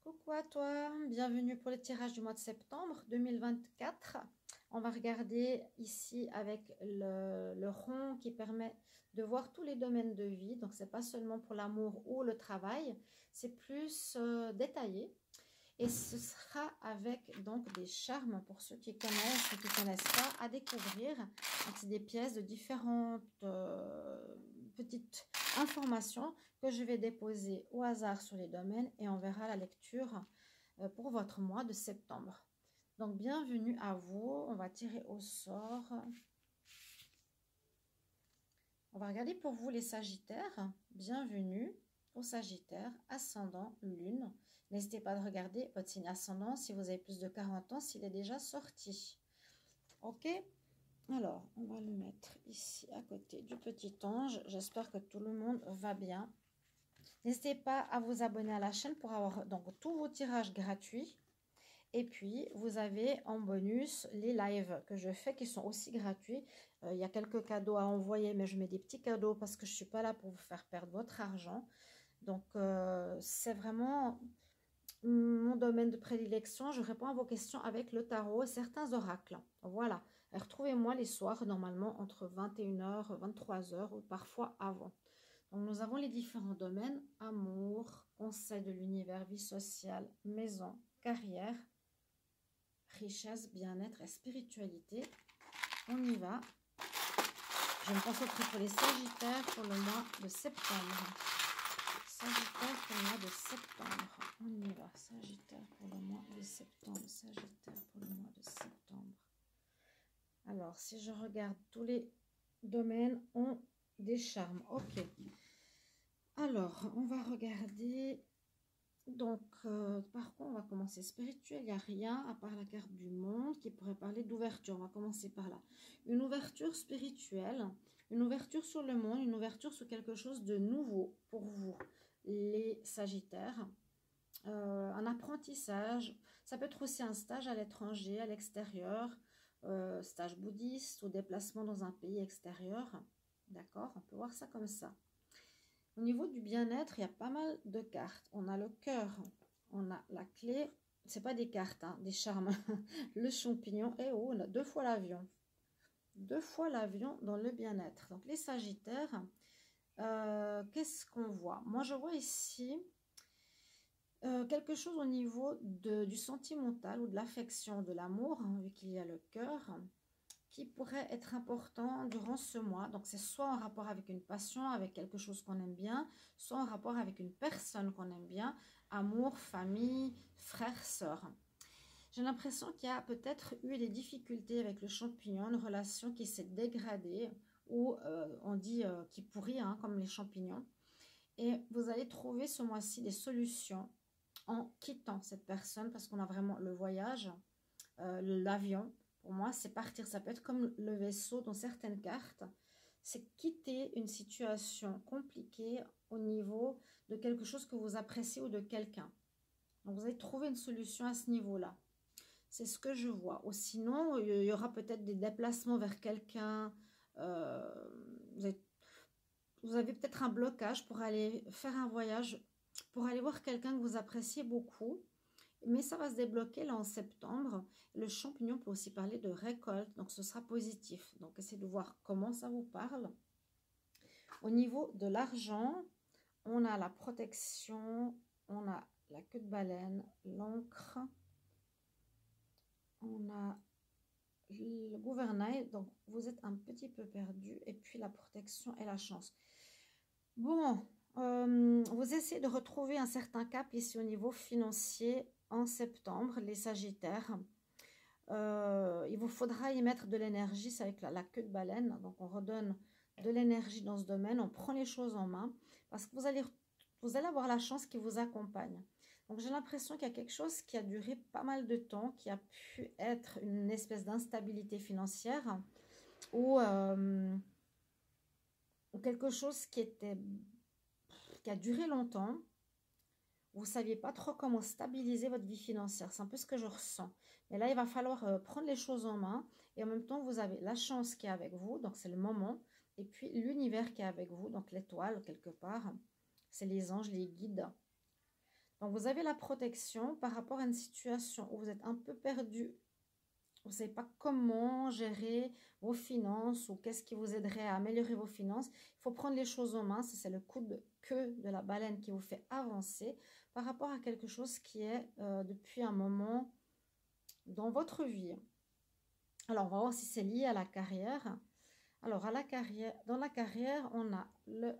Coucou à toi, bienvenue pour le tirage du mois de septembre 2024. On va regarder ici avec le rond qui permet de voir tous les domaines de vie. Donc, ce n'est pas seulement pour l'amour ou le travail, c'est plus détaillé. Et ce sera avec donc des charmes pour ceux qui connaissent ou qui ne connaissent pas à découvrir. Donc, c'est des pièces de différentes petites informations que je vais déposer au hasard sur les domaines et on verra la lecture pour votre mois de septembre. Donc, bienvenue à vous. On va tirer au sort. On va regarder pour vous les Sagittaires. Bienvenue aux Sagittaires, ascendant, lune. N'hésitez pas à regarder votre signe ascendant si vous avez plus de 40 ans, s'il est déjà sorti. Ok? Alors, on va le mettre ici à côté du petit ange. J'espère que tout le monde va bien. N'hésitez pas à vous abonner à la chaîne pour avoir donc tous vos tirages gratuits. Et puis, vous avez en bonus les lives que je fais qui sont aussi gratuits. Il y a quelques cadeaux à envoyer, mais je mets des petits cadeaux parce que je ne suis pas là pour vous faire perdre votre argent. Donc, c'est vraiment mon domaine de prédilection. Je réponds à vos questions avec le tarot et certains oracles. Voilà. Retrouvez-moi les soirs, normalement, entre 21h, 23h ou parfois avant. Donc, nous avons les différents domaines. Amour, conseil de l'univers, vie sociale, maison, carrière, richesse, bien-être et spiritualité. On y va. Je vais me concentrer pour les Sagittaires pour le mois de septembre. Sagittaire pour le mois de septembre. On y va. Sagittaire pour le mois de septembre. Sagittaire pour le mois de septembre. Alors, si je regarde, tous les domaines ont des charmes. Ok. Alors, on va regarder. Donc, par contre, on va commencer spirituel. Il n'y a rien à part la carte du monde qui pourrait parler d'ouverture. On va commencer par là. Une ouverture spirituelle, une ouverture sur le monde, une ouverture sur quelque chose de nouveau pour vous, les Sagittaires. Un apprentissage. Ça peut être aussi un stage à l'étranger, à l'extérieur, stage bouddhiste ou déplacement dans un pays extérieur. D'accord? On peut voir ça comme ça. Au niveau du bien-être, il y a pas mal de cartes. On a le cœur, on a la clé. Ce n'est pas des cartes, hein, des charmes. Le champignon. Et oh, on a 2 fois l'avion. 2 fois l'avion dans le bien-être. Donc, les Sagittaires, qu'est-ce qu'on voit? Moi, je vois ici quelque chose au niveau du sentimental ou de l'affection, de l'amour, hein, vu qu'il y a le cœur, qui pourrait être important durant ce mois. Donc, c'est soit en rapport avec une passion, avec quelque chose qu'on aime bien, soit en rapport avec une personne qu'on aime bien, amour, famille, frère, sœur. J'ai l'impression qu'il y a peut-être eu des difficultés avec le champignon, une relation qui s'est dégradée, ou on dit qui pourrit, hein, comme les champignons. Et vous allez trouver ce mois-ci des solutions en quittant cette personne, parce qu'on a vraiment le voyage, l'avion. Pour moi, c'est partir. Ça peut être comme le vaisseau dans certaines cartes. C'est quitter une situation compliquée au niveau de quelque chose que vous appréciez ou de quelqu'un. Donc, vous allez trouver une solution à ce niveau-là. C'est ce que je vois. Ou sinon, il y aura peut-être des déplacements vers quelqu'un. Vous avez peut-être un blocage pour aller faire un voyage, pour aller voir quelqu'un que vous appréciez beaucoup. Mais ça va se débloquer là en septembre. Le champignon peut aussi parler de récolte, donc ce sera positif. Donc essayez de voir comment ça vous parle. Au niveau de l'argent, on a la protection, on a la queue de baleine, l'encre, on a le gouvernail, donc vous êtes un petit peu perdu, et puis la protection et la chance. Bon, vous essayez de retrouver un certain cap ici au niveau financier en septembre, les Sagittaires. Il vous faudra y mettre de l'énergie, c'est avec la queue de baleine. Donc, on redonne de l'énergie dans ce domaine, on prend les choses en main parce que vous allez avoir la chance qui vous accompagne. Donc, j'ai l'impression qu'il y a quelque chose qui a duré pas mal de temps, qui a pu être une espèce d'instabilité financière ou quelque chose qui a duré longtemps. Vous ne saviez pas trop comment stabiliser votre vie financière. C'est un peu ce que je ressens. Mais là, il va falloir prendre les choses en main. Et en même temps, vous avez la chance qui est avec vous. Donc, c'est le moment. Et puis, l'univers qui est avec vous. Donc, l'étoile, quelque part. C'est les anges, les guides. Donc, vous avez la protection par rapport à une situation où vous êtes un peu perdu. Vous ne savez pas comment gérer vos finances ou qu'est-ce qui vous aiderait à améliorer vos finances. Il faut prendre les choses en main. C'est le coup de queue de la baleine qui vous fait avancer par rapport à quelque chose qui est depuis un moment dans votre vie. Alors, on va voir si c'est lié à la carrière. Alors, dans la carrière, on a le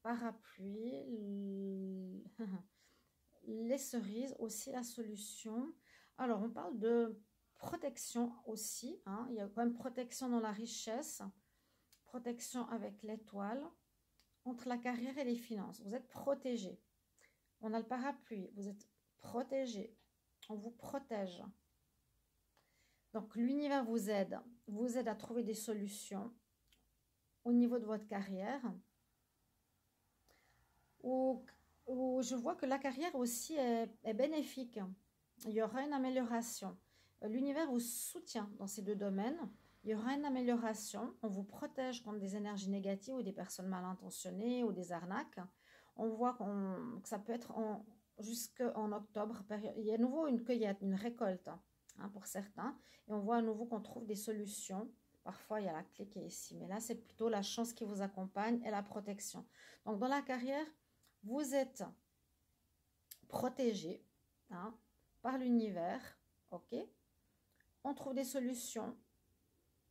parapluie, les cerises, aussi la solution. Alors, on parle de protection aussi, hein. Il y a quand même protection dans la richesse, protection avec l'étoile, entre la carrière et les finances. Vous êtes protégé. On a le parapluie, vous êtes protégé. On vous protège. Donc, l'univers vous aide à trouver des solutions au niveau de votre carrière. Où je vois que la carrière aussi est bénéfique. Il y aura une amélioration. L'univers vous soutient dans ces deux domaines. Il y aura une amélioration. On vous protège contre des énergies négatives ou des personnes mal intentionnées ou des arnaques. On voit que ça peut être jusqu'en octobre. Il y a à nouveau une cueillette, une récolte, hein, pour certains. Et on voit à nouveau qu'on trouve des solutions. Parfois, il y a la clé qui est ici. Mais là, c'est plutôt la chance qui vous accompagne et la protection. Donc, dans la carrière, vous êtes protégé, hein, par l'univers, ok? On trouve des solutions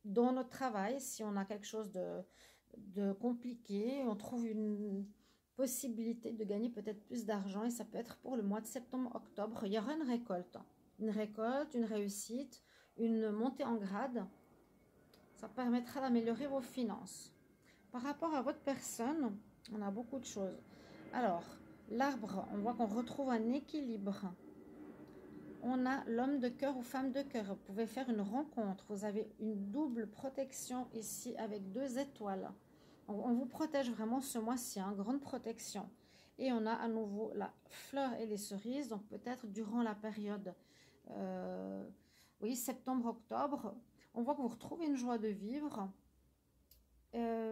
dans notre travail. Si on a quelque chose de compliqué, on trouve une possibilité de gagner peut-être plus d'argent et ça peut être pour le mois de septembre-octobre. Il y aura une récolte, une réussite, une montée en grade. Ça permettra d'améliorer vos finances. Par rapport à votre personne, on a beaucoup de choses. Alors, l'arbre, on voit qu'on retrouve un équilibre. On a l'homme de cœur ou femme de cœur. Vous pouvez faire une rencontre. Vous avez une double protection ici avec 2 étoiles. On vous protège vraiment ce mois-ci, hein, grande protection. Et on a à nouveau la fleur et les cerises. Donc peut-être durant la période, oui, septembre-octobre, on voit que vous retrouvez une joie de vivre.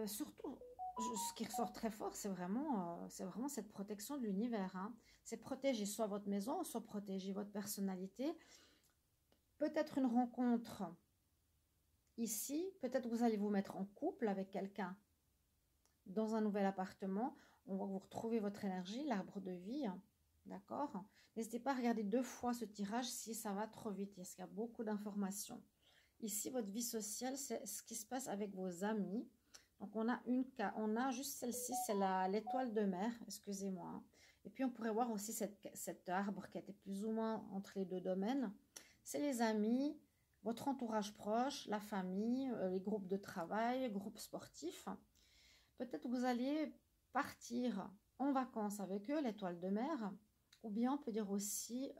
Surtout, ce qui ressort très fort, c'est vraiment cette protection de l'univers, hein. C'est protéger soit votre maison, soit protéger votre personnalité. Peut-être une rencontre ici, peut-être que vous allez vous mettre en couple avec quelqu'un dans un nouvel appartement. On va vous retrouver votre énergie, l'arbre de vie, hein. D'accord? N'hésitez pas à regarder 2 fois ce tirage si ça va trop vite, parce qu'il y a beaucoup d'informations. Ici, votre vie sociale, c'est ce qui se passe avec vos amis. Donc, on a juste celle-ci, c'est l'étoile de mer, excusez-moi, hein. Et puis, on pourrait voir aussi cet arbre qui était plus ou moins entre les 2 domaines. C'est les amis, votre entourage proche, la famille, les groupes de travail, groupes sportifs. Peut-être que vous allez partir en vacances avec eux, l'étoile de mer. Ou bien, on peut dire aussi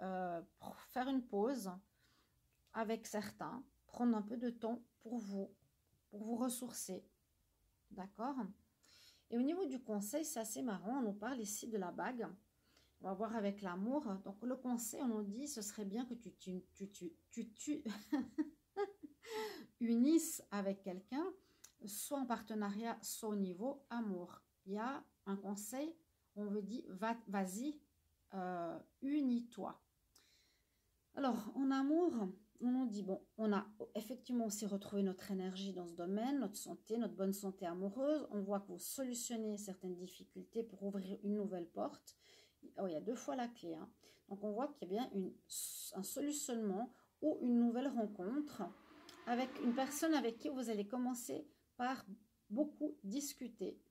faire une pause avec certains, prendre un peu de temps pour vous ressourcer. D'accord? Et au niveau du conseil, c'est assez marrant. On nous parle ici de la bague. On va voir avec l'amour. Donc, le conseil, on nous dit, ce serait bien que tu unisses avec quelqu'un, soit en partenariat, soit au niveau amour. Il y a un conseil, on veut dire, vas-y, unis-toi. Alors, en amour, on nous dit, bon, on a effectivement aussi retrouvé notre énergie dans ce domaine, notre santé, notre bonne santé amoureuse. On voit que vous solutionnez certaines difficultés pour ouvrir une nouvelle porte. Oh, il y a 2 fois la clé, hein. Donc, on voit qu'il y a bien un solutionnement ou une nouvelle rencontre avec une personne avec qui vous allez commencer par beaucoup discuter.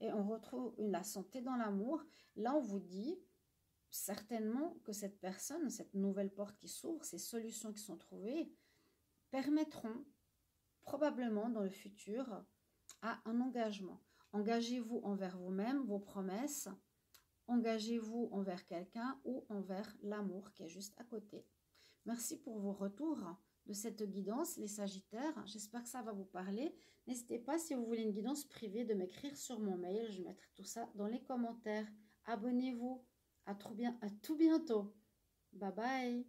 Et on retrouve la santé dans l'amour. Là, on vous dit certainement que cette personne, cette nouvelle porte qui s'ouvre, ces solutions qui sont trouvées, permettront probablement dans le futur à un engagement. Engagez-vous envers vous-même, vos promesses, engagez-vous envers quelqu'un ou envers l'amour qui est juste à côté. Merci pour vos retours de cette guidance, les Sagittaires. J'espère que ça va vous parler. N'hésitez pas, si vous voulez une guidance privée, de m'écrire sur mon mail. Je mettrai tout ça dans les commentaires. Abonnez-vous. À tout bientôt. Bye bye.